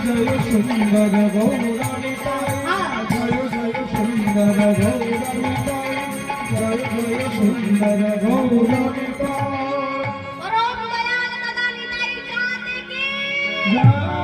জয় সুন্দর গৌরানিতাই জয় জয় সুন্দর গৌরানিতাই জয় জয় সুন্দর গৌরানিতাই পরম দয়াল দাদা নিতাই চাঁদ কি জয়